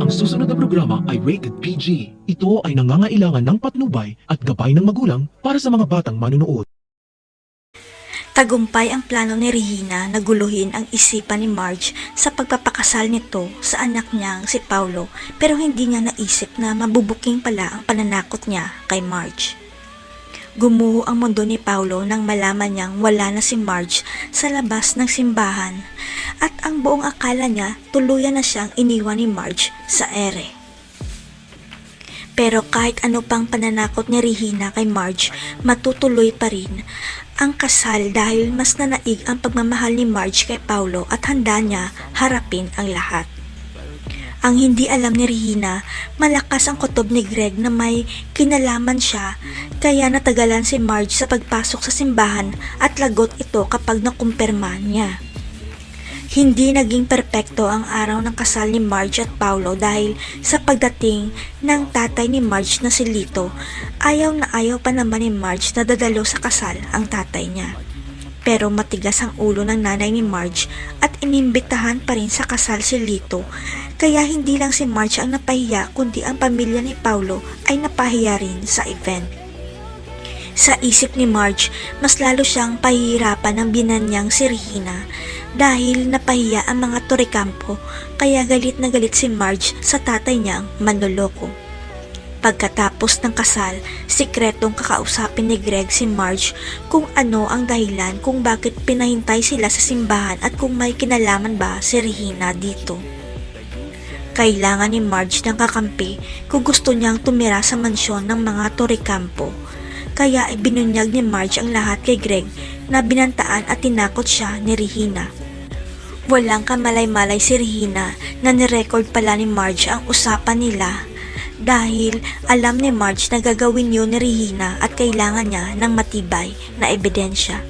Ang susunod na programa ay rated PG. Ito ay nangangailangan ng patnubay at gabay ng magulang para sa mga batang manunood. Tagumpay ang plano ni Regina na guluhin ang isipan ni Marge sa pagpapakasal nito sa anak niyang si Paulo, pero hindi niya naisip na mabubuking pala ang pananakot niya kay Marge. Gumuho ang mundo ni Paulo nang malaman niyang wala na si Marge sa labas ng simbahan at ang buong akala niya tuluyan na siyang iniwan ni Marge sa ere. Pero kahit ano pang pananakot ni Regina kay Marge, matutuloy pa rin ang kasal dahil mas nanaig ang pagmamahal ni Marge kay Paulo at handa niya harapin ang lahat. Ang hindi alam ni Regina, malakas ang kutob ni Greg na may kinalaman siya, kaya natagalan si Marge sa pagpasok sa simbahan at lagot ito kapag nakumpirma niya. Hindi naging perpekto ang araw ng kasal ni Marge at Paulo dahil sa pagdating ng tatay ni Marge na si Lito, ayaw na ayaw pa naman ni Marge na dadalo sa kasal ang tatay niya. Pero matigas ang ulo ng nanay ni Marge at inimbitahan pa rin sa kasal si Lito, kaya hindi lang si Marge ang napahiya kundi ang pamilya ni Paulo ay napahiya rin sa event. Sa isip ni Marge, mas lalo siyang pahihirapan ng binanyang si Regina dahil napahiya ang mga Torrecampo, kaya galit na galit si Marge sa tatay niyang manloloko. Pagkatapos ng kasal, sikretong kakausapin ni Greg si Marge kung ano ang dahilan kung bakit pinahintay sila sa simbahan at kung may kinalaman ba si Regina dito. Kailangan ni Marge ng kakampi kung gusto niyang tumira sa mansyon ng mga Torrecampo, kaya ibinunyag ni Marge ang lahat kay Greg na binantaan at tinakot siya ni Regina. Walang kamalay-malay si Regina na nirecord pala ni Marge ang usapan nila dahil alam ni Marge na gagawin yun ni Regina at kailangan niya ng matibay na ebidensya.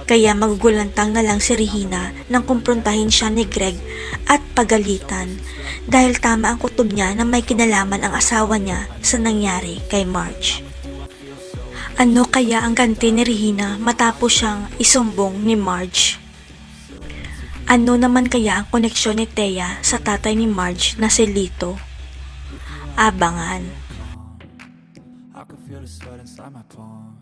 Kaya magugulantang na lang si Regina nang kumprontahin siya ni Greg at pagalitan dahil tama ang kutob niya na may kinalaman ang asawa niya sa nangyari kay Marge. Ano kaya ang ganti ni Regina matapos siyang isumbong ni Marge? Ano naman kaya ang koneksyon ni Thea sa tatay ni Marge na si Lito? Abangan. I can feel the sweat inside my palm.